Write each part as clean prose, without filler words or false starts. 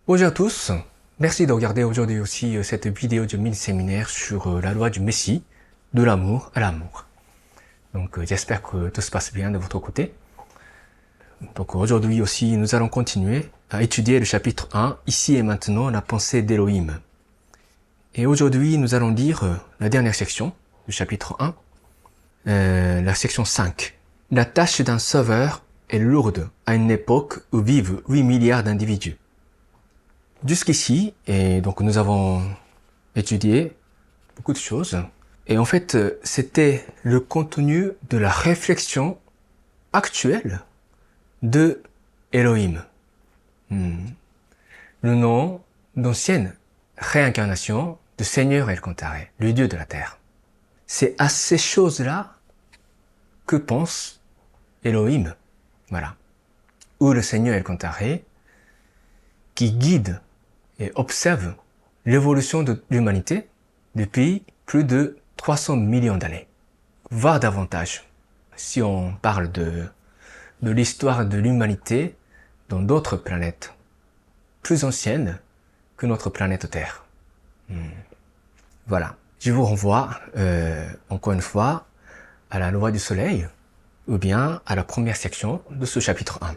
Bonjour à tous, merci de regarder aujourd'hui aussi cette vidéo du mini-séminaire sur la loi du Messie, de l'amour à l'amour. Donc j'espère que tout se passe bien de votre côté. Donc aujourd'hui aussi nous allons continuer à étudier le chapitre 1, ici et maintenant la pensée d'Elohim. Et aujourd'hui nous allons lire la dernière section du chapitre 1, la section 5. La tâche d'un sauveur est lourde à une époque où vivent 8 milliards d'individus. Jusqu'ici, et donc nous avons étudié beaucoup de choses. Et en fait, c'était le contenu de la réflexion actuelle de Elohim. Le nom d'ancienne réincarnation de Seigneur El-Kontaré, le Dieu de la Terre. C'est à ces choses-là que pense Elohim. Voilà. Ou le Seigneur El-Kontaré qui guide et observe l'évolution de l'humanité depuis plus de 300 millions d'années, voire davantage, si on parle de l'histoire de l'humanité dans d'autres planètes plus anciennes que notre planète Terre. Voilà. Je vous renvoie, encore une fois, à la loi du soleil, ou bien à la première section de ce chapitre 1.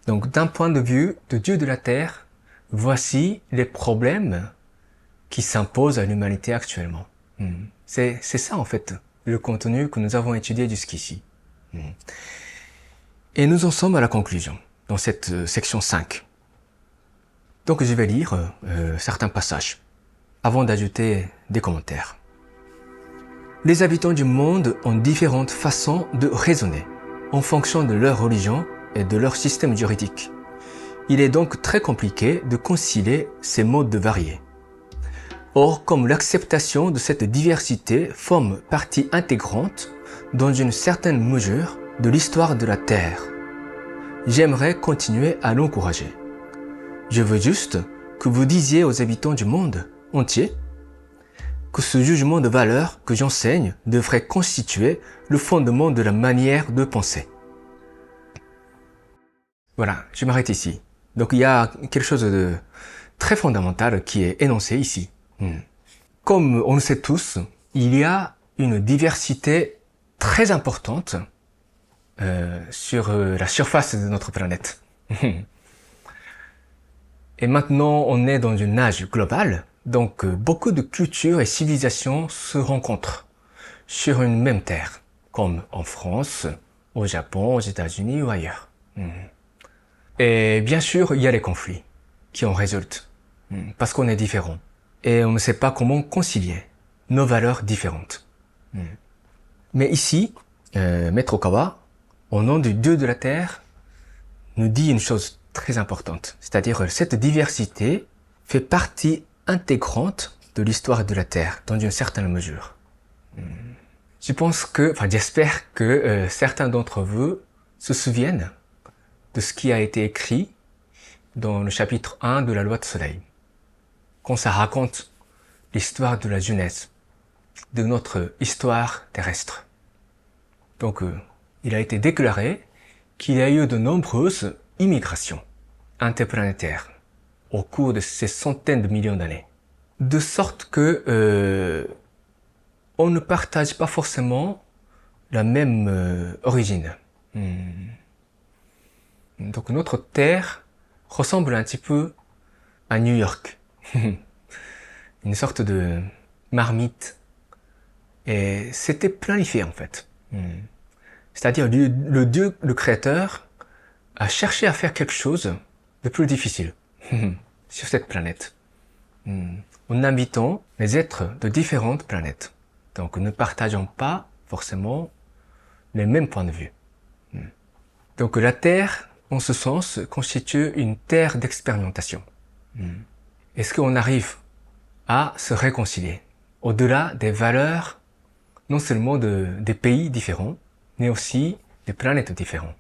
Donc, d'un point de vue de Dieu de la Terre, voici les problèmes qui s'imposent à l'humanité actuellement. C'est ça, en fait, le contenu que nous avons étudié jusqu'ici. Et nous en sommes à la conclusion, dans cette section 5. Donc, je vais lire certains passages, avant d'ajouter des commentaires. Les habitants du monde ont différentes façons de raisonner, en fonction de leur religion et de leur système juridique. Il est donc très compliqué de concilier ces modes de varier. Or, comme l'acceptation de cette diversité forme partie intégrante, dans une certaine mesure, de l'histoire de la Terre, j'aimerais continuer à l'encourager. Je veux juste que vous disiez aux habitants du monde entier que ce jugement de valeur que j'enseigne devrait constituer le fondement de la manière de penser. Voilà, je m'arrête ici. Donc il y a quelque chose de très fondamental qui est énoncé ici. Comme on le sait tous, il y a une diversité très importante sur la surface de notre planète. Et maintenant, on est dans une âge global, donc beaucoup de cultures et civilisations se rencontrent sur une même terre, comme en France, au Japon, aux États-Unis ou ailleurs. Et bien sûr, il y a les conflits qui en résultent, parce qu'on est différents. Et on ne sait pas comment concilier nos valeurs différentes. Mais ici, Maître Okawa, au nom du Dieu de la Terre, nous dit une chose très importante. C'est-à-dire cette diversité fait partie intégrante de l'histoire de la Terre, dans une certaine mesure. Je pense que, j'espère que certains d'entre vous se souviennent de ce qui a été écrit dans le chapitre 1 de la loi de soleil. Quand ça raconte l'histoire de la jeunesse, de notre histoire terrestre. Donc, il a été déclaré qu'il y a eu de nombreuses immigrations interplanétaires au cours de ces centaines de millions d'années. De sorte que on ne partage pas forcément la même origine. Donc notre Terre ressemble un petit peu à New York. Une sorte de marmite. Et c'était planifié en fait. C'est-à-dire le Dieu, le Créateur, a cherché à faire quelque chose de plus difficile sur cette planète. En invitant les êtres de différentes planètes. Donc ne partageant pas forcément les mêmes points de vue. Donc la Terre, en ce sens, constitue une terre d'expérimentation. Est-ce qu'on arrive à se réconcilier au-delà des valeurs, non seulement des pays différents, mais aussi des planètes différentes?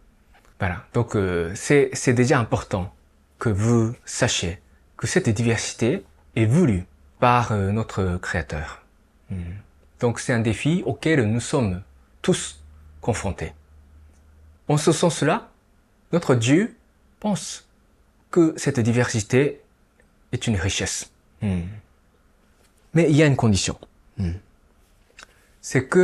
Voilà. Donc c'est déjà important que vous sachiez que cette diversité est voulue par notre Créateur. Donc c'est un défi auquel nous sommes tous confrontés. En ce sens-là, notre Dieu pense que cette diversité est une richesse. Mais il y a une condition. C'est que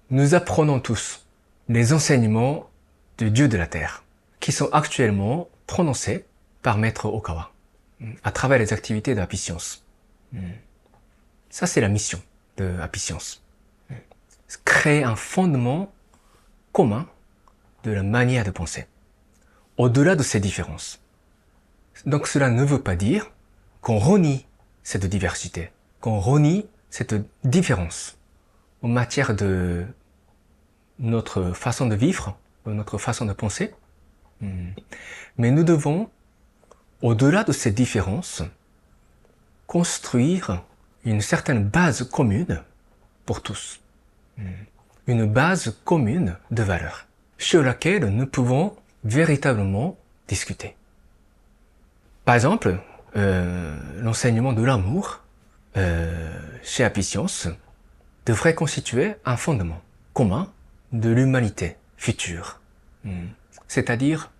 nous apprenons tous les enseignements du Dieu de la Terre, qui sont actuellement prononcés par Maître Okawa, à travers les activités de Happy Science. Ça, c'est la mission de Happy Science. Créer un fondement commun de la manière de penser, au-delà de ces différences. Donc cela ne veut pas dire qu'on renie cette diversité, qu'on renie cette différence en matière de notre façon de vivre, de notre façon de penser. Mais nous devons, au-delà de ces différences, construire une certaine base commune pour tous. Une base commune de valeurs, sur laquelle nous pouvons véritablement discuter. Par exemple, l'enseignement de l'amour chez Happy Science devrait constituer un fondement commun de l'humanité future. C'est-à-dire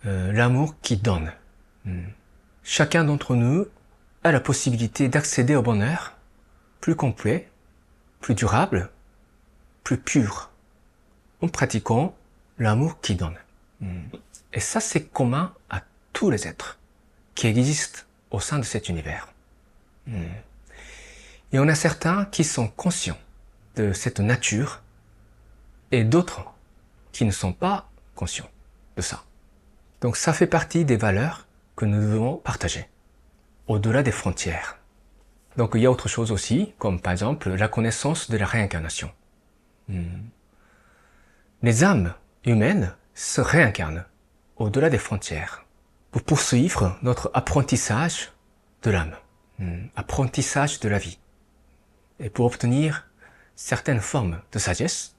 l'amour qui donne. Chacun d'entre nous a la possibilité d'accéder au bonheur plus complet, plus durable, plus pur, en pratiquant l'amour qui donne. Et ça, c'est commun à tous les êtres qui existent au sein de cet univers. Et on a certains qui sont conscients de cette nature et d'autres qui ne sont pas conscients de ça. Donc ça fait partie des valeurs que nous devons partager, au-delà des frontières. Donc il y a autre chose aussi, comme par exemple la connaissance de la réincarnation. Les âmes humaines se réincarnent au-delà des frontières pour poursuivre notre apprentissage de l'âme, apprentissage de la vie, et pour obtenir certaines formes de sagesse,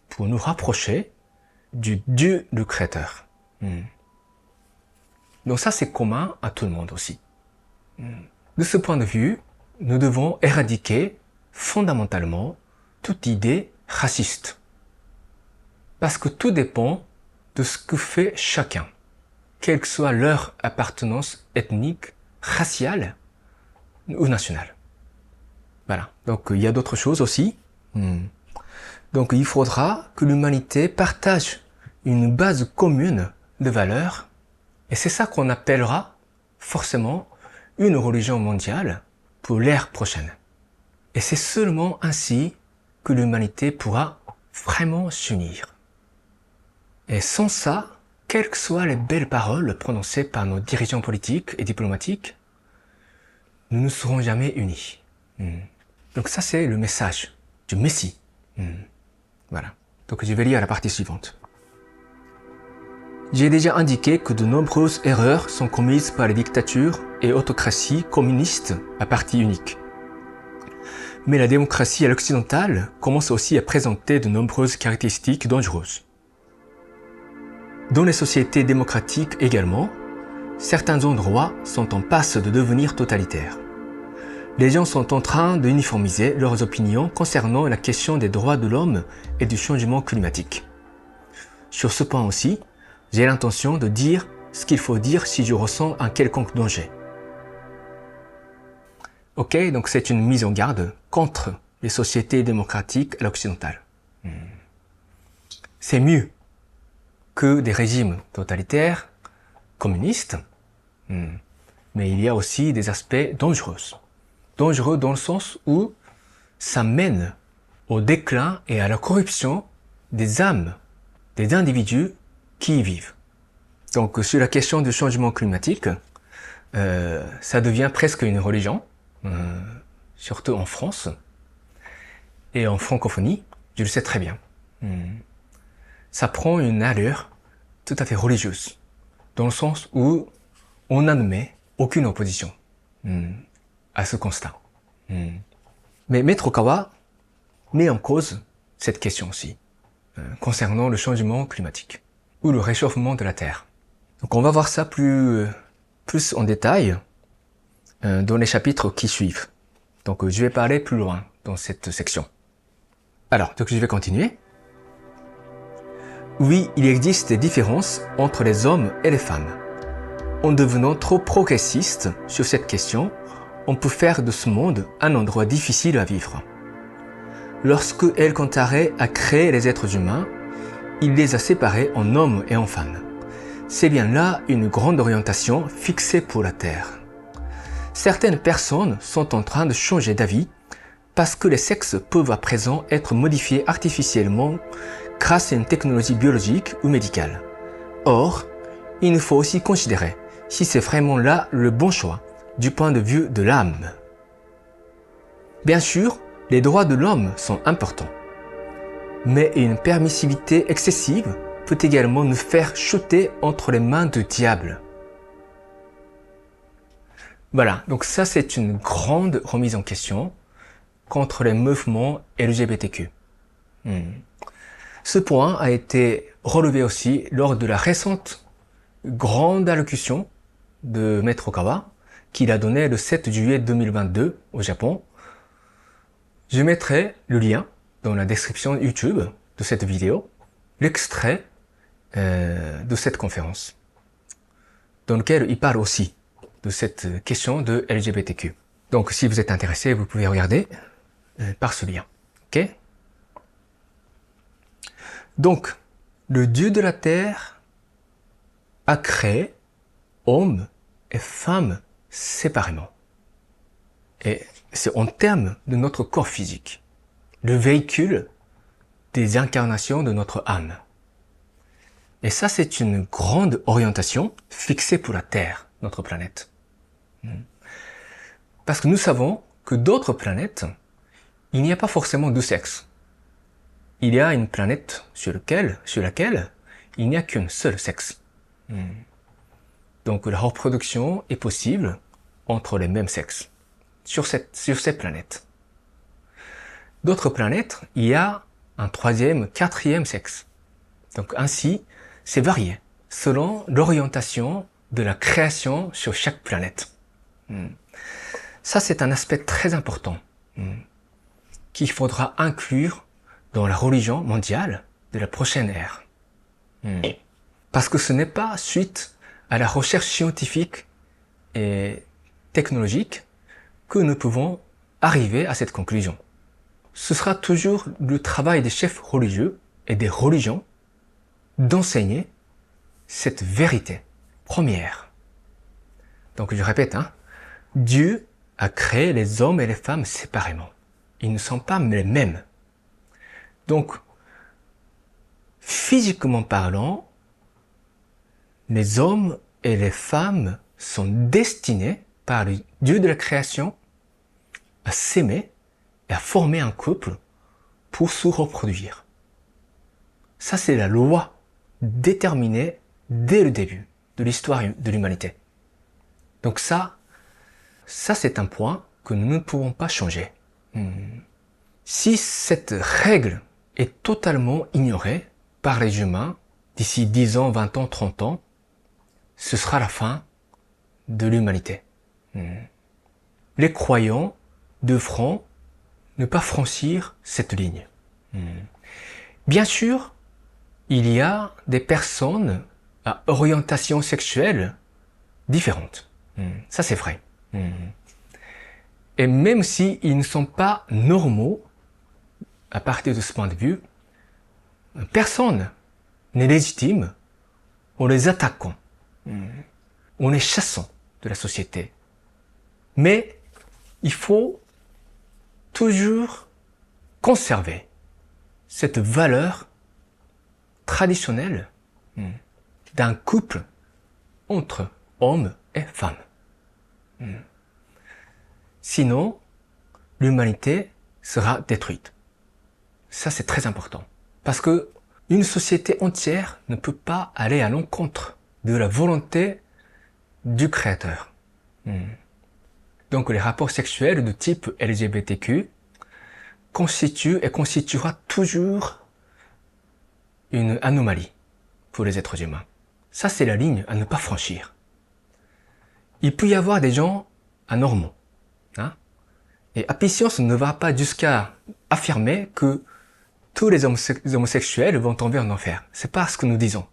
pour nous rapprocher du Dieu le Créateur. Donc ça, c'est commun à tout le monde aussi. De ce point de vue, nous devons éradiquer fondamentalement toute idée raciste. Parce que tout dépend de ce que fait chacun, quelle que soit leur appartenance ethnique, raciale ou nationale. Voilà. Donc il y a d'autres choses aussi. Donc il faudra que l'humanité partage une base commune de valeurs, et c'est ça qu'on appellera forcément une religion mondiale pour l'ère prochaine. Et c'est seulement ainsi que l'humanité pourra vraiment s'unir. Et sans ça, quelles que soient les belles paroles prononcées par nos dirigeants politiques et diplomatiques, nous ne serons jamais unis. Donc ça, c'est le message du Messie. Voilà. Donc je vais lire la partie suivante. J'ai déjà indiqué que de nombreuses erreurs sont commises par les dictatures et autocraties communistes à parti unique. Mais la démocratie à l'occidentale commence aussi à présenter de nombreuses caractéristiques dangereuses. Dans les sociétés démocratiques également, certains endroits sont en passe de devenir totalitaires. Les gens sont en train d'uniformiser leurs opinions concernant la question des droits de l'homme et du changement climatique. Sur ce point aussi, j'ai l'intention de dire ce qu'il faut dire si je ressens un quelconque danger. Ok, donc c'est une mise en garde contre les sociétés démocratiques à l'occidental. C'est mieux que des régimes totalitaires, communistes, mais il y a aussi des aspects dangereux. Dangereux dans le sens où ça mène au déclin et à la corruption des âmes, des individus qui y vivent. Donc sur la question du changement climatique, ça devient presque une religion, surtout en France et en francophonie, je le sais très bien. Ça prend une allure tout à fait religieuse, dans le sens où on n'admet aucune opposition à ce constat. Mais Maître Okawa met en cause cette question aussi, concernant le changement climatique, ou le réchauffement de la Terre. Donc on va voir ça plus en détail dans les chapitres qui suivent. Donc je vais parler plus loin dans cette section. Alors, donc je vais continuer. Oui, il existe des différences entre les hommes et les femmes. En devenant trop progressiste sur cette question, on peut faire de ce monde un endroit difficile à vivre. Lorsque El Kantara a créé les êtres humains, il les a séparés en hommes et en femmes. C'est bien là une grande orientation fixée pour la Terre. Certaines personnes sont en train de changer d'avis parce que les sexes peuvent à présent être modifiés artificiellement grâce à une technologie biologique ou médicale. Or, il nous faut aussi considérer si c'est vraiment là le bon choix du point de vue de l'âme. Bien sûr, les droits de l'homme sont importants, mais une permissivité excessive peut également nous faire chuter entre les mains du diable. Voilà, donc ça c'est une grande remise en question contre les mouvements LGBTQ. Ce point a été relevé aussi lors de la récente grande allocution de Maître Okawa qu'il a donnée le 7 juillet 2022 au Japon. Je mettrai le lien dans la description YouTube de cette vidéo, l'extrait de cette conférence, dans lequel il parle aussi de cette question de LGBTQ. Donc si vous êtes intéressé, vous pouvez regarder par ce lien. Ok? Donc, le Dieu de la terre a créé hommes et femmes séparément. Et c'est en termes de notre corps physique, le véhicule des incarnations de notre âme. Et ça, c'est une grande orientation fixée pour la Terre, notre planète. Parce que nous savons que d'autres planètes, il n'y a pas forcément deux sexes. Il y a une planète sur laquelle il n'y a qu'un seul sexe. Donc la reproduction est possible entre les mêmes sexes sur ces planètes. D'autres planètes, il y a un troisième, quatrième sexe. Donc ainsi, c'est varié selon l'orientation de la création sur chaque planète. Ça, c'est un aspect très important qu'il faudra inclure dans la religion mondiale de la prochaine ère. Parce que ce n'est pas suite à la recherche scientifique et technologique que nous pouvons arriver à cette conclusion. Ce sera toujours le travail des chefs religieux et des religions d'enseigner cette vérité première. Donc je répète, Dieu a créé les hommes et les femmes séparément. Ils ne sont pas les mêmes. Donc, physiquement parlant, les hommes et les femmes sont destinés par le Dieu de la création à s'aimer et à former un couple pour se reproduire. Ça, c'est la loi déterminée dès le début de l'histoire de l'humanité. Donc ça c'est un point que nous ne pouvons pas changer. Si cette règle est totalement ignorée par les humains d'ici 10 ans, 20 ans, 30 ans, ce sera la fin de l'humanité. Les croyants devront ne pas franchir cette ligne. Bien sûr, il y a des personnes à orientation sexuelle différente. Ça, c'est vrai. Et même s'ils ne sont pas normaux, à partir de ce point de vue, personne n'est légitime en les attaquant, en les chassant de la société. Mais il faut toujours conserver cette valeur traditionnelle d'un couple entre hommes et femmes. Sinon, l'humanité sera détruite. Ça, c'est très important. Parce que une société entière ne peut pas aller à l'encontre de la volonté du Créateur. Donc, les rapports sexuels de type LGBTQ constituent et constituera toujours une anomalie pour les êtres humains. Ça, c'est la ligne à ne pas franchir. Il peut y avoir des gens anormaux. Et Apicius ne va pas jusqu'à affirmer que tous les homosexuels vont tomber en enfer. C'est pas ce que nous disons,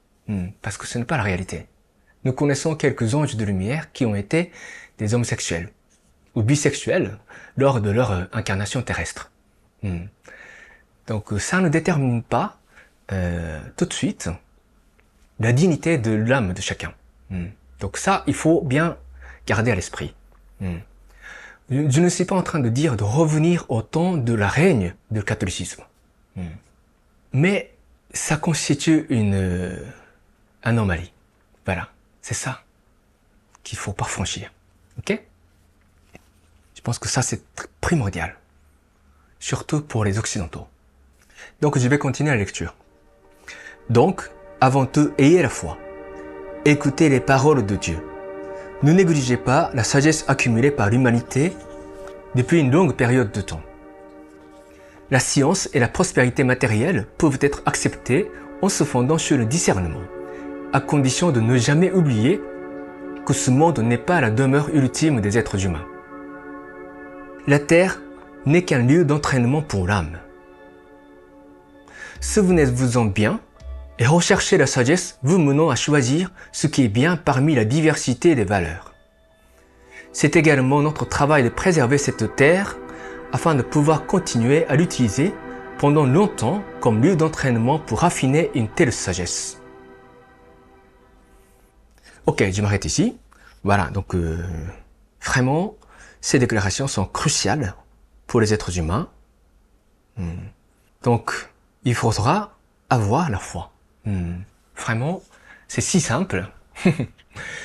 parce que ce n'est pas la réalité. Nous connaissons quelques anges de lumière qui ont été des homosexuels ou bisexuels lors de leur incarnation terrestre. Donc ça ne détermine pas tout de suite la dignité de l'âme de chacun. Donc ça, il faut bien garder à l'esprit. Je ne suis pas en train de dire de revenir au temps de la règne du catholicisme. Mais ça constitue une anomalie. Voilà, c'est ça qu'il faut pas franchir. Ok? Je pense que ça c'est primordial, surtout pour les occidentaux. Donc je vais continuer la lecture. Donc, avant tout, ayez la foi. Écoutez les paroles de Dieu. Ne négligez pas la sagesse accumulée par l'humanité depuis une longue période de temps. La science et la prospérité matérielle peuvent être acceptées en se fondant sur le discernement, à condition de ne jamais oublier que ce monde n'est pas la demeure ultime des êtres humains. La terre n'est qu'un lieu d'entraînement pour l'âme. Souvenez-vous-en bien et recherchez la sagesse vous menant à choisir ce qui est bien parmi la diversité des valeurs. C'est également notre travail de préserver cette terre afin de pouvoir continuer à l'utiliser pendant longtemps comme lieu d'entraînement pour raffiner une telle sagesse. Ok, je m'arrête ici. Voilà, donc vraiment, ces déclarations sont cruciales pour les êtres humains. Donc, il faudra avoir la foi. Vraiment, c'est si simple.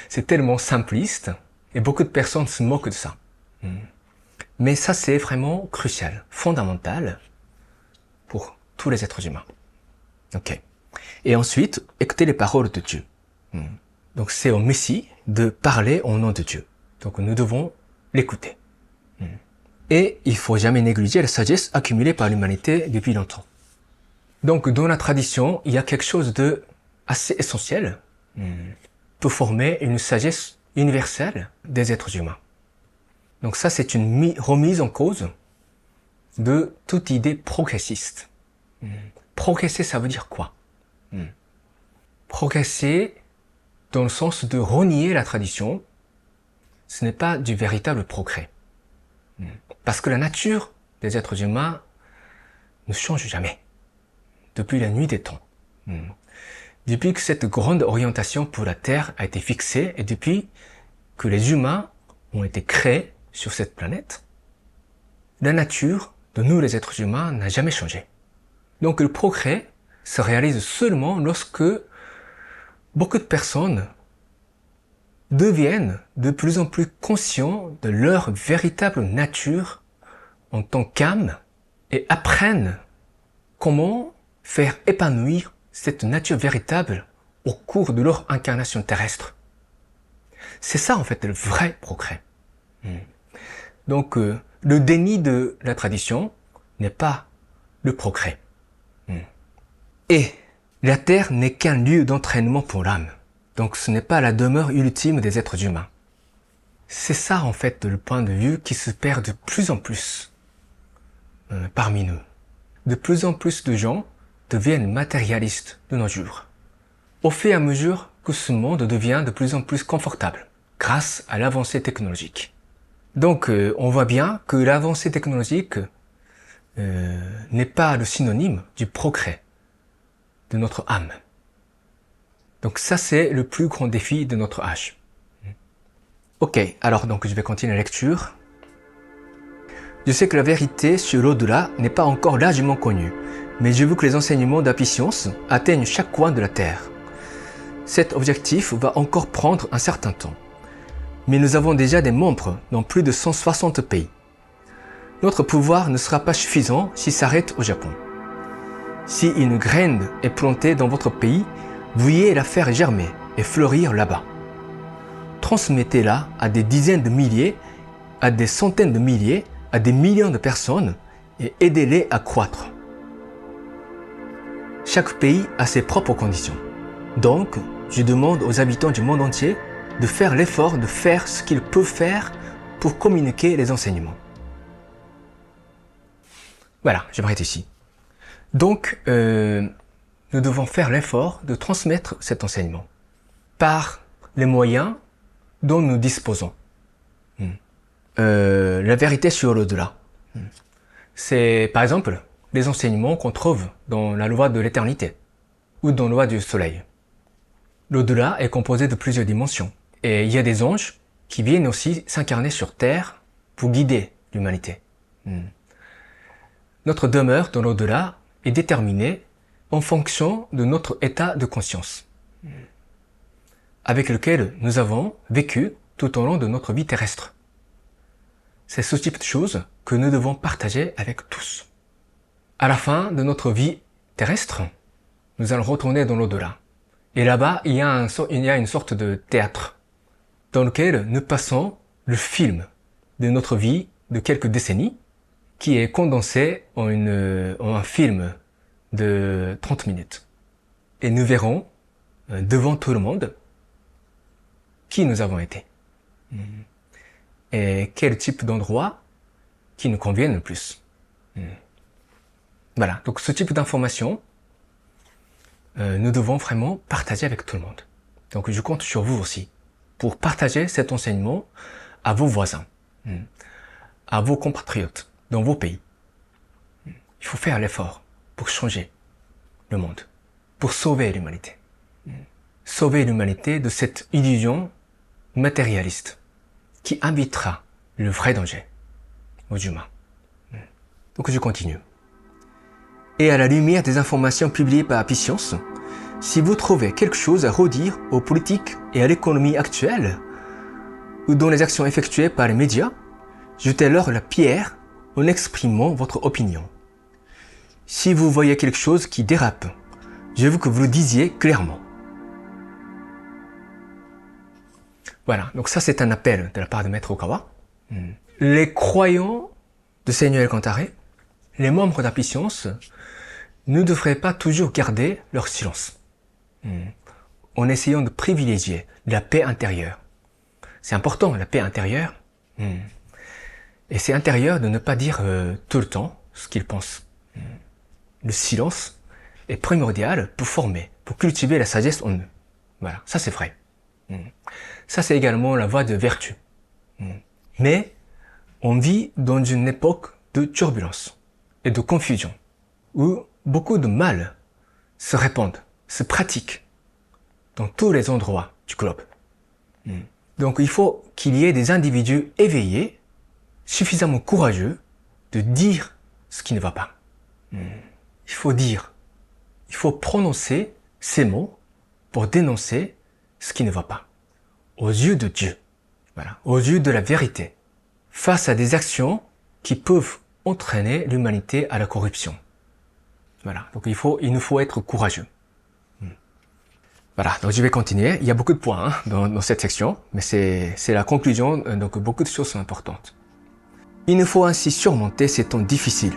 C'est tellement simpliste et beaucoup de personnes se moquent de ça. Mais ça, c'est vraiment crucial, fondamental pour tous les êtres humains. Ok. Et ensuite, écoutez les paroles de Dieu. Donc, c'est au Messie de parler au nom de Dieu. Donc, nous devons l'écouter. Et il faut jamais négliger la sagesse accumulée par l'humanité depuis longtemps. Donc, dans la tradition, il y a quelque chose de assez essentiel pour former une sagesse universelle des êtres humains. Donc ça, c'est une remise en cause de toute idée progressiste. Progresser, ça veut dire quoi? Progresser dans le sens de renier la tradition, ce n'est pas du véritable progrès. Parce que la nature des êtres humains ne change jamais. Depuis la nuit des temps. Depuis que cette grande orientation pour la Terre a été fixée et depuis que les humains ont été créés sur cette planète, la nature de nous les êtres humains n'a jamais changé. Donc le progrès se réalise seulement lorsque beaucoup de personnes deviennent de plus en plus conscients de leur véritable nature en tant qu'âme et apprennent comment faire épanouir cette nature véritable au cours de leur incarnation terrestre. C'est ça en fait le vrai progrès. Donc le déni de la tradition n'est pas le progrès. Et la Terre n'est qu'un lieu d'entraînement pour l'âme. Donc ce n'est pas la demeure ultime des êtres humains. C'est ça en fait le point de vue qui se perd de plus en plus parmi nous. De plus en plus de gens deviennent matérialistes de nos jours, au fur et à mesure que ce monde devient de plus en plus confortable grâce à l'avancée technologique. Donc on voit bien que l'avancée technologique n'est pas le synonyme du progrès de notre âme. Donc ça c'est le plus grand défi de notre âge. Ok, alors donc je vais continuer la lecture. Je sais que la vérité sur l'au-delà n'est pas encore largement connue, mais je veux que les enseignements d'Apicience atteignent chaque coin de la Terre. Cet objectif va encore prendre un certain temps. Mais nous avons déjà des membres dans plus de 160 pays. Notre pouvoir ne sera pas suffisant s'il s'arrête au Japon. Si une graine est plantée dans votre pays, veuillez la faire germer et fleurir là-bas. Transmettez-la à des dizaines de milliers, à des centaines de milliers, à des millions de personnes et aidez-les à croître. Chaque pays a ses propres conditions. Donc, je demande aux habitants du monde entier de faire l'effort de faire ce qu'ils peuvent faire pour communiquer les enseignements. Voilà, je m'arrête ici. Donc, nous devons faire l'effort de transmettre cet enseignement par les moyens dont nous disposons. La vérité sur l'au-delà. C'est, par exemple, les enseignements qu'on trouve dans la loi de l'éternité ou dans la loi du soleil. L'au-delà est composé de plusieurs dimensions. Et il y a des anges qui viennent aussi s'incarner sur Terre pour guider l'humanité. Notre demeure dans l'au-delà est déterminée en fonction de notre état de conscience, avec lequel nous avons vécu tout au long de notre vie terrestre. C'est ce type de choses que nous devons partager avec tous. À la fin de notre vie terrestre, nous allons retourner dans l'au-delà. Et là-bas, il y a une sorte de théâtre dans lequel nous passons le film de notre vie de quelques décennies qui est condensé en un film de 30 minutes. Et nous verrons devant tout le monde qui nous avons été et quel type d'endroit qui nous conviennent le plus. Voilà, donc ce type d'information, nous devons vraiment partager avec tout le monde. Donc je compte sur vous aussi pour partager cet enseignement à vos voisins, à vos compatriotes dans vos pays. Il faut faire l'effort pour changer le monde, pour sauver l'humanité. Sauver l'humanité de cette illusion matérialiste qui invitera le vrai danger aux humains. Donc je continue. Et à la lumière des informations publiées par Apicience, si vous trouvez quelque chose à redire aux politiques et à l'économie actuelle, ou dans les actions effectuées par les médias, jetez-leur la pierre en exprimant votre opinion. Si vous voyez quelque chose qui dérape, je veux que vous le disiez clairement. Voilà, donc ça c'est un appel de la part de Maître Okawa. Les croyants de Seigneur El Cantaré, les membres d'Apicience, ne devraient pas toujours garder leur silence, en essayant de privilégier la paix intérieure. C'est important, la paix intérieure. Et c'est intérieur de ne pas dire tout le temps ce qu'ils pensent. Le silence est primordial pour former, pour cultiver la sagesse en eux. Voilà, ça c'est vrai. Ça c'est également la voie de vertu. Mais on vit dans une époque de turbulence et de confusion, où beaucoup de mal se répandent, se pratiquent dans tous les endroits du globe. Donc il faut qu'il y ait des individus éveillés, suffisamment courageux, de dire ce qui ne va pas. Il faut dire, il faut prononcer ces mots pour dénoncer ce qui ne va pas, aux yeux de Dieu, voilà, aux yeux de la vérité, face à des actions qui peuvent entraîner l'humanité à la corruption. Voilà, donc il nous faut être courageux. Voilà, donc je vais continuer. Il y a beaucoup de points dans cette section, mais c'est la conclusion, donc beaucoup de choses sont importantes. Il nous faut ainsi surmonter ces temps difficiles.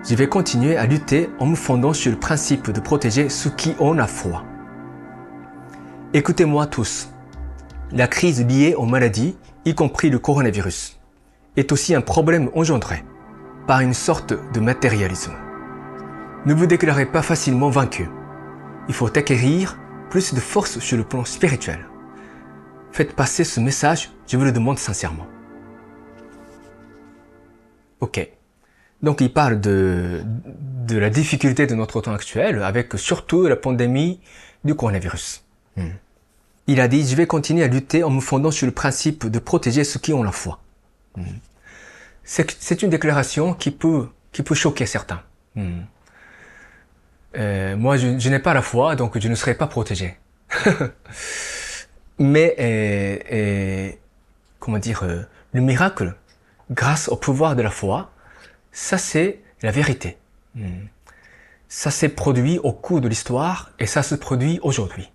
Je vais continuer à lutter en me fondant sur le principe de protéger ceux qui ont la foi. Écoutez-moi tous. La crise liée aux maladies, y compris le coronavirus, est aussi un problème engendré par une sorte de matérialisme. Ne vous déclarez pas facilement vaincu. Il faut acquérir plus de force sur le plan spirituel. Faites passer ce message, je vous le demande sincèrement. Ok. Donc il parle de la difficulté de notre temps actuel, avec surtout la pandémie du coronavirus. Il a dit, je vais continuer à lutter en me fondant sur le principe de protéger ceux qui ont la foi. C'est une déclaration qui peut choquer certains. Moi, je n'ai pas la foi, donc je ne serai pas protégé. Mais, comment dire, le miracle, grâce au pouvoir de la foi, ça c'est la vérité. Ça s'est produit au cours de l'histoire et ça se produit aujourd'hui.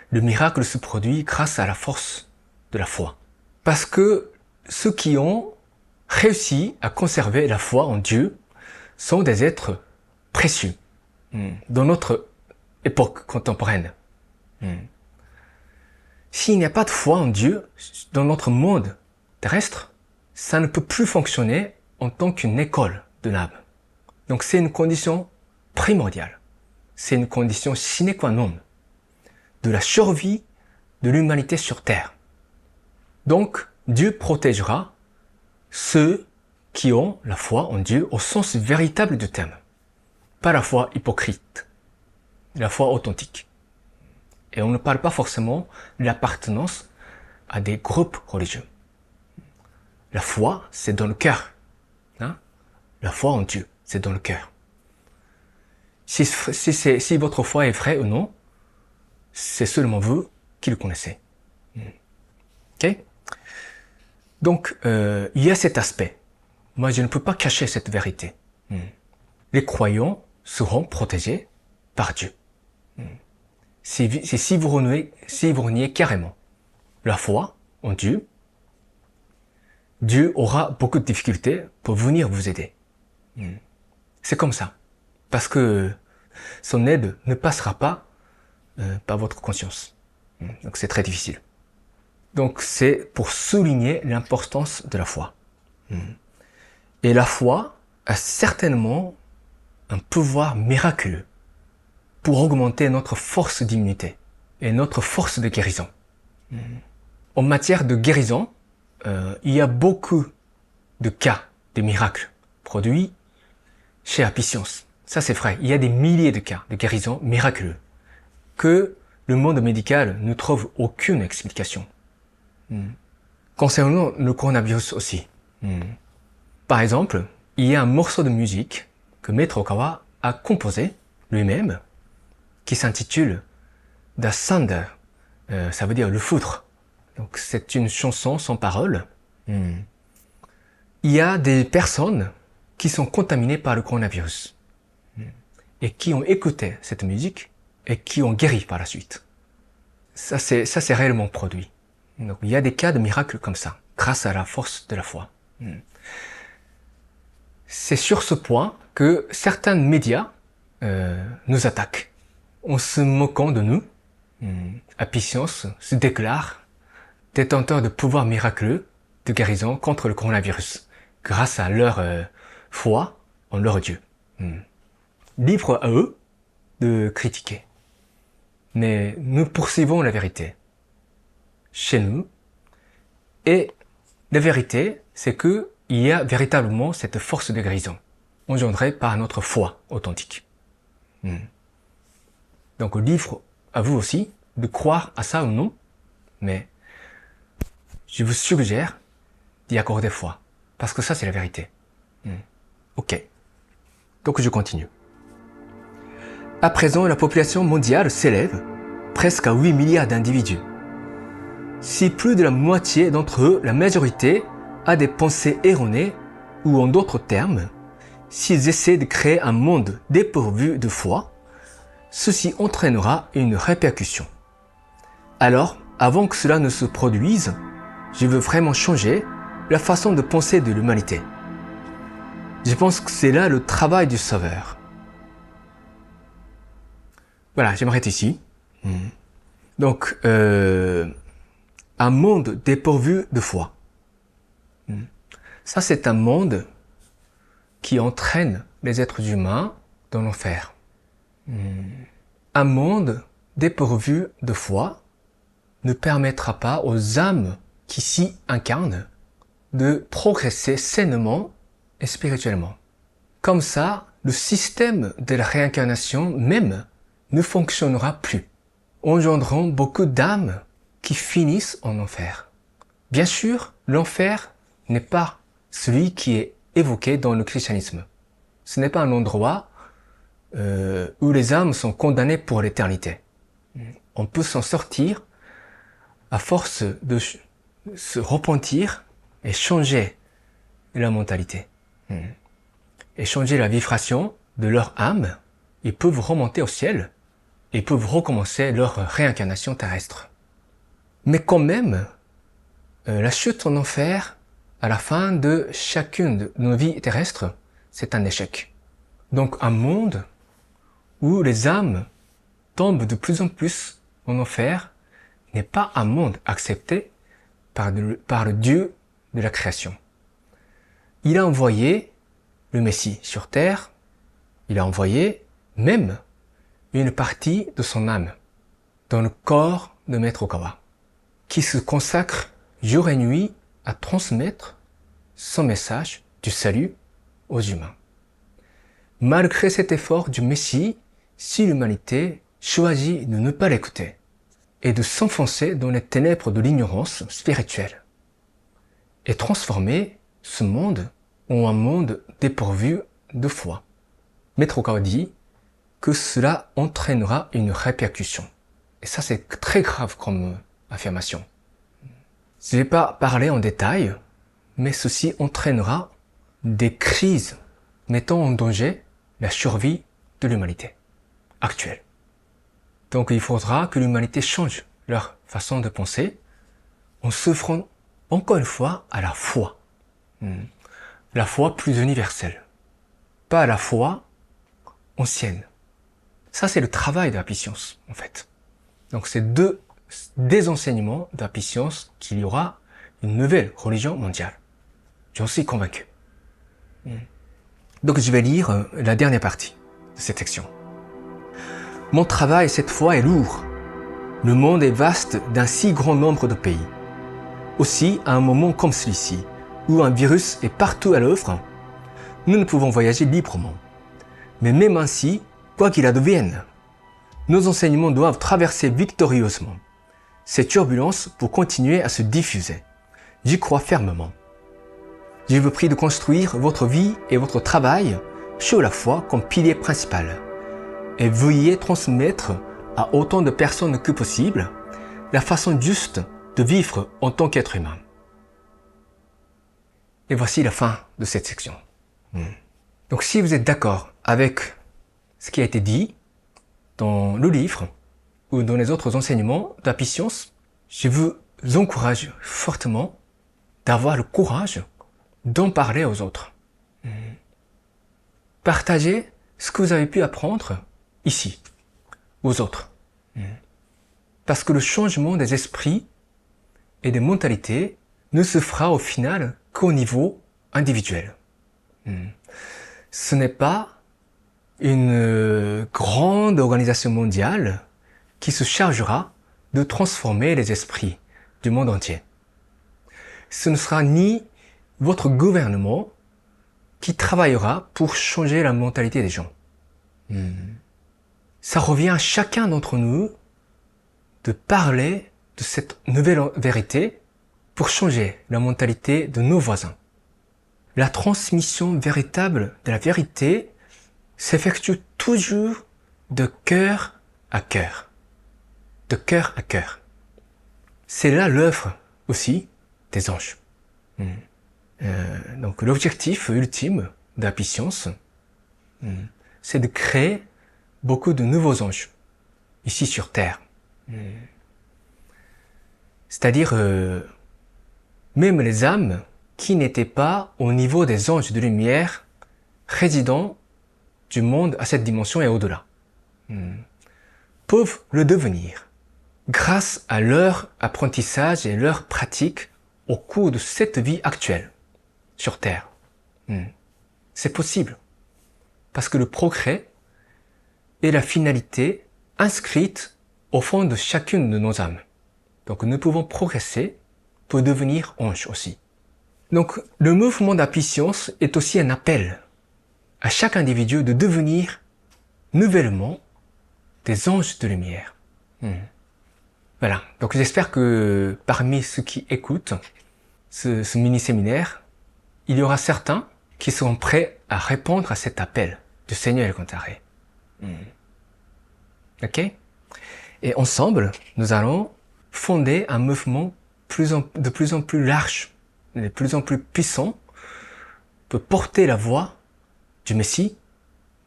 Le miracle se produit grâce à la force de la foi. Parce que ceux qui ont réussi à conserver la foi en Dieu sont des êtres précieux dans notre époque contemporaine. S'il n'y a pas de foi en Dieu dans notre monde terrestre, ça ne peut plus fonctionner en tant qu'une école de l'âme. Donc c'est une condition primordiale. C'est une condition sine qua non de la survie de l'humanité sur Terre. Donc Dieu protégera ceux qui ont la foi en Dieu au sens véritable du terme. Pas la foi hypocrite, la foi authentique. Et on ne parle pas forcément de l'appartenance à des groupes religieux. La foi, c'est dans le cœur. Hein? La foi en Dieu, c'est dans le cœur. Si votre foi est vraie ou non, c'est seulement vous qui le connaissez. Ok? Donc, il y a cet aspect. Moi, je ne peux pas cacher cette vérité. Les croyants seront protégés par Dieu. Si vous reniez carrément la foi en Dieu, Dieu aura beaucoup de difficultés pour venir vous aider. C'est comme ça. Parce que son aide ne passera pas par votre conscience. Donc c'est très difficile. Donc c'est pour souligner l'importance de la foi. Et la foi a certainement un pouvoir miraculeux pour augmenter notre force d'immunité et notre force de guérison. En matière de guérison, il y a beaucoup de cas de miracles produits chez Happy Science. Ça c'est vrai, il y a des milliers de cas de guérison miraculeux que le monde médical ne trouve aucune explication. Concernant le coronavirus aussi. Par exemple, il y a un morceau de musique que Maître Okawa a composé lui-même qui s'intitule The Thunder. Ça veut dire le foudre. Donc c'est une chanson sans parole. Il y a des personnes qui sont contaminées par le coronavirus et qui ont écouté cette musique et qui ont guéri par la suite. Ça c'est réellement produit. Donc il y a des cas de miracles comme ça, grâce à la force de la foi. C'est sur ce point que certains médias nous attaquent. En se moquant de nous, Happy Science se déclare détenteur de pouvoirs miraculeux de guérison contre le coronavirus, grâce à leur foi en leur Dieu. Libre à eux de critiquer. Mais nous poursuivons la vérité chez nous. Et la vérité, c'est que il y a véritablement cette force de guérison, engendrée par notre foi authentique. Donc libre à vous aussi de croire à ça ou non, mais je vous suggère d'y accorder foi, parce que ça c'est la vérité. Ok. Donc je continue. À présent, la population mondiale s'élève presque à 8 milliards d'individus. Si plus de la moitié d'entre eux, la majorité, a des pensées erronées, ou en d'autres termes, s'ils essaient de créer un monde dépourvu de foi, ceci entraînera une répercussion. Alors, avant que cela ne se produise, je veux vraiment changer la façon de penser de l'humanité. Je pense que c'est là le travail du Sauveur. Voilà, j'aimerais être ici. Donc, un monde dépourvu de foi. Ça, c'est un monde qui entraîne les êtres humains dans l'enfer. Un monde dépourvu de foi ne permettra pas aux âmes qui s'y incarnent de progresser sainement et spirituellement. Comme ça, le système de la réincarnation même ne fonctionnera plus, engendrant beaucoup d'âmes qui finissent en enfer. Bien sûr, l'enfer n'est pas celui qui est évoqué dans le christianisme. Ce n'est pas un endroit où les âmes sont condamnées pour l'éternité. On peut s'en sortir à force de se repentir et changer la mentalité. Et changer la vibration de leur âme. Ils peuvent remonter au ciel et peuvent recommencer leur réincarnation terrestre. Mais quand même, la chute en enfer, à la fin de chacune de nos vies terrestres, c'est un échec. Donc un monde où les âmes tombent de plus en plus en enfer n'est pas un monde accepté par le Dieu de la création. Il a envoyé le Messie sur terre il a envoyé même une partie de son âme dans le corps de Maître Okawa, qui se consacre jour et nuit à transmettre son message du salut aux humains. Malgré cet effort du Messie, si l'humanité choisit de ne pas l'écouter et de s'enfoncer dans les ténèbres de l'ignorance spirituelle et transformer ce monde en un monde dépourvu de foi. Maître Okawa dit que cela entraînera une répercussion. Et ça, c'est très grave comme affirmation. Je ne vais pas parler en détail, mais ceci entraînera des crises mettant en danger la survie de l'humanité actuelle. Donc il faudra que l'humanité change leur façon de penser en s'offrant encore une fois à la foi. La foi plus universelle. Pas la foi ancienne. Ça, c'est le travail de la puissance, en fait. Donc c'est des enseignements de la puissance qu'il y aura une nouvelle religion mondiale. J'en suis convaincu. Donc je vais lire la dernière partie de cette section. Mon travail cette fois est lourd. Le monde est vaste d'un si grand nombre de pays. Aussi, à un moment comme celui-ci, où un virus est partout à l'œuvre, nous ne pouvons voyager librement. Mais même ainsi, quoi qu'il advienne, nos enseignements doivent traverser victorieusement ces turbulences pour continuer à se diffuser. J'y crois fermement. Je vous prie de construire votre vie et votre travail sur la foi comme pilier principal et veuillez transmettre à autant de personnes que possible la façon juste de vivre en tant qu'être humain. Et voici la fin de cette section. Donc si vous êtes d'accord avec ce qui a été dit dans le livre ou dans les autres enseignements de la puissance, je vous encourage fortement d'avoir le courage d'en parler aux autres. Partagez ce que vous avez pu apprendre ici, aux autres. Parce que le changement des esprits et des mentalités ne se fera au final qu'au niveau individuel. Ce n'est pas une grande organisation mondiale qui se chargera de transformer les esprits du monde entier. Ce ne sera ni votre gouvernement qui travaillera pour changer la mentalité des gens. Ça revient à chacun d'entre nous de parler de cette nouvelle vérité pour changer la mentalité de nos voisins. La transmission véritable de la vérité s'effectue toujours de cœur à cœur. De cœur à cœur. C'est là l'œuvre aussi des anges. Donc l'objectif ultime de la puissance, c'est de créer beaucoup de nouveaux anges ici sur Terre. C'est-à-dire même les âmes qui n'étaient pas au niveau des anges de lumière résidant du monde à cette dimension et au-delà, peuvent le devenir grâce à leur apprentissage et leur pratique au cours de cette vie actuelle sur Terre. C'est possible parce que le progrès est la finalité inscrite au fond de chacune de nos âmes. Donc nous pouvons progresser pour devenir anges aussi. Donc le mouvement de la puissance est aussi un appel à chaque individu de devenir nouvellement des anges de lumière. Voilà, donc j'espère que parmi ceux qui écoutent ce mini-séminaire, il y aura certains qui seront prêts à répondre à cet appel du Seigneur El Contaré. Ok? Et ensemble, nous allons fonder un mouvement de plus en plus large, de plus en plus puissant, pour porter la voix du Messie,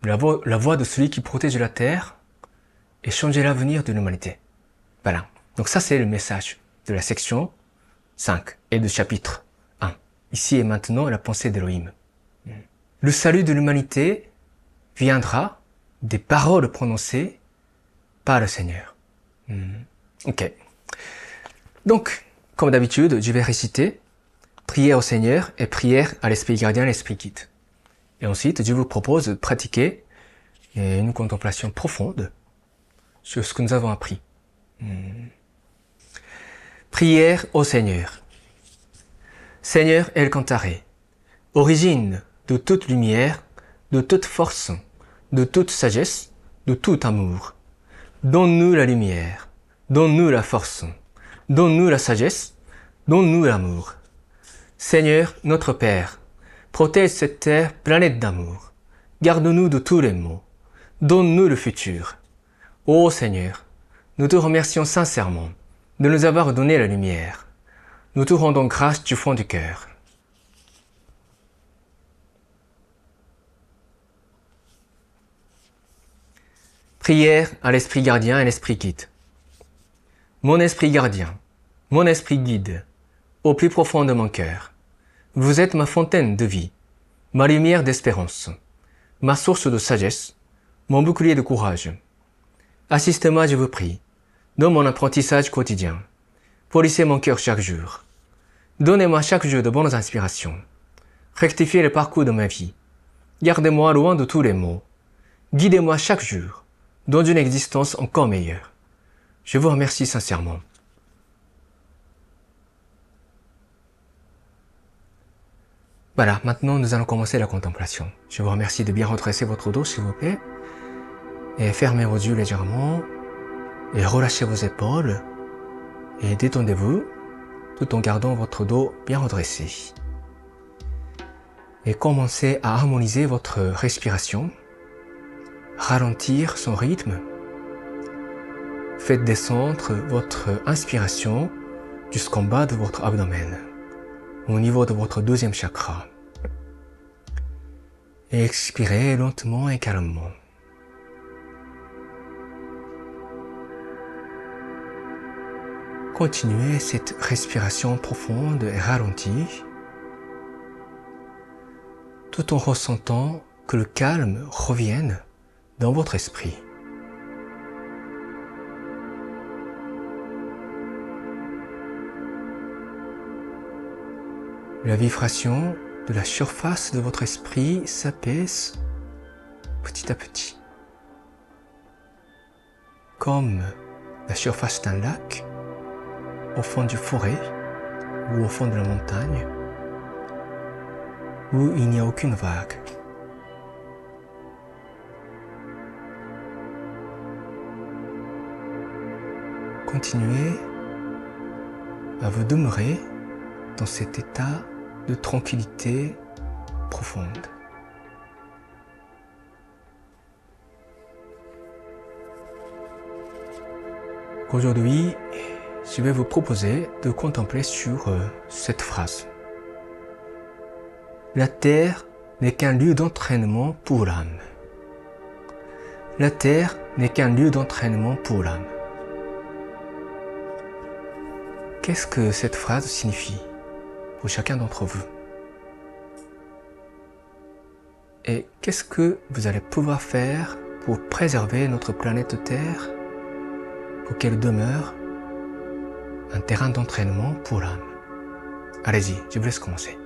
la voix de celui qui protège la terre et changer l'avenir de l'humanité. Voilà. Donc ça, c'est le message de la section 5 et du chapitre 1. Ici et maintenant, la pensée d'Elohim. Le salut de l'humanité viendra des paroles prononcées par le Seigneur. Ok. Donc, comme d'habitude, je vais réciter prière au Seigneur et prière à l'Esprit gardien et l'Esprit guide. Et ensuite, je vous propose de pratiquer et une contemplation profonde sur ce que nous avons appris. Prière au Seigneur. Seigneur El Cantaré, origine de toute lumière, de toute force, de toute sagesse, de tout amour. Donne-nous la lumière, donne-nous la force, donne-nous la sagesse, donne-nous l'amour. Seigneur, notre Père, protège cette terre, planète d'amour. Garde-nous de tous les maux. Donne-nous le futur. Ô Seigneur, nous te remercions sincèrement de nous avoir donné la lumière. Nous te rendons grâce du fond du cœur. Prière à l'Esprit gardien et l'Esprit guide. Mon Esprit gardien, mon Esprit guide, au plus profond de mon cœur, vous êtes ma fontaine de vie, ma lumière d'espérance, ma source de sagesse, mon bouclier de courage. Assistez-moi, je vous prie, dans mon apprentissage quotidien. Polissez mon cœur chaque jour. Donnez-moi chaque jour de bonnes inspirations. Rectifiez le parcours de ma vie. Gardez-moi loin de tous les maux. Guidez-moi chaque jour dans une existence encore meilleure. Je vous remercie sincèrement. Voilà, maintenant nous allons commencer la contemplation. Je vous remercie de bien redresser votre dos, s'il vous plaît. Et fermez vos yeux légèrement. Et relâchez vos épaules. Et détendez-vous, tout en gardant votre dos bien redressé. Et commencez à harmoniser votre respiration. Ralentir son rythme. Faites descendre votre inspiration jusqu'en bas de votre abdomen, au niveau de votre deuxième chakra. Et expirez lentement et calmement. Continuez cette respiration profonde et ralentie, tout en ressentant que le calme revienne dans votre esprit. La vibration de la surface de votre esprit s'apaise petit à petit, comme la surface d'un lac au fond du forêt ou au fond de la montagne où il n'y a aucune vague. Continuez à vous demeurer dans cet état de tranquillité profonde. Aujourd'hui, je vais vous proposer de contempler sur cette phrase. La terre n'est qu'un lieu d'entraînement pour l'âme. La terre n'est qu'un lieu d'entraînement pour l'âme. Qu'est-ce que cette phrase signifie pour chacun d'entre vous? Et qu'est-ce que vous allez pouvoir faire pour préserver notre planète Terre, pour qu'elle demeure un terrain d'entraînement pour l'âme? Allez-y, je vous laisse commencer.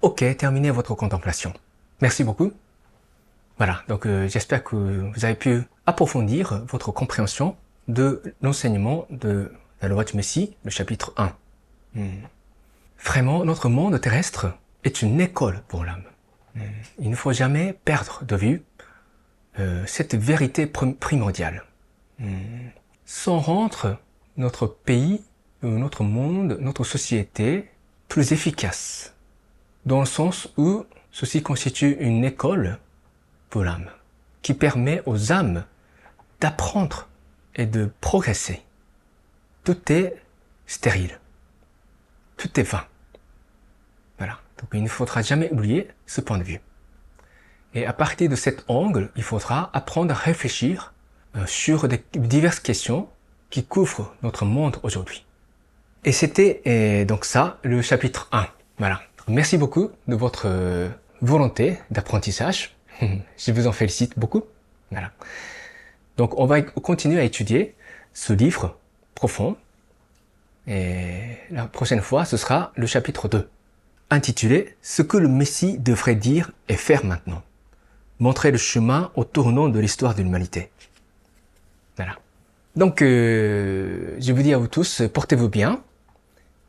Ok, terminez votre contemplation. Merci beaucoup. Voilà, donc j'espère que vous avez pu approfondir votre compréhension de l'enseignement de la loi du Messie, le chapitre 1. Vraiment, notre monde terrestre est une école pour l'âme. Il ne faut jamais perdre de vue cette vérité primordiale. Sans rendre notre pays, notre monde, notre société plus efficace, dans le sens où ceci constitue une école pour l'âme, qui permet aux âmes d'apprendre et de progresser. Tout est stérile, tout est vain. Voilà, donc il ne faudra jamais oublier ce point de vue. Et à partir de cet angle, il faudra apprendre à réfléchir sur diverses questions qui couvrent notre monde aujourd'hui. Et c'était donc ça, le chapitre 1. Voilà. Merci beaucoup de votre volonté d'apprentissage. Je vous en félicite beaucoup. Voilà. Donc on va continuer à étudier ce livre profond. Et la prochaine fois, ce sera le chapitre 2, intitulé « Ce que le Messie devrait dire et faire maintenant ». Montrer le chemin au tournant de l'histoire de l'humanité. Voilà. Donc, je vous dis à vous tous, portez-vous bien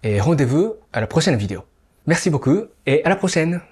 et rendez-vous à la prochaine vidéo. Merci beaucoup et à la prochaine.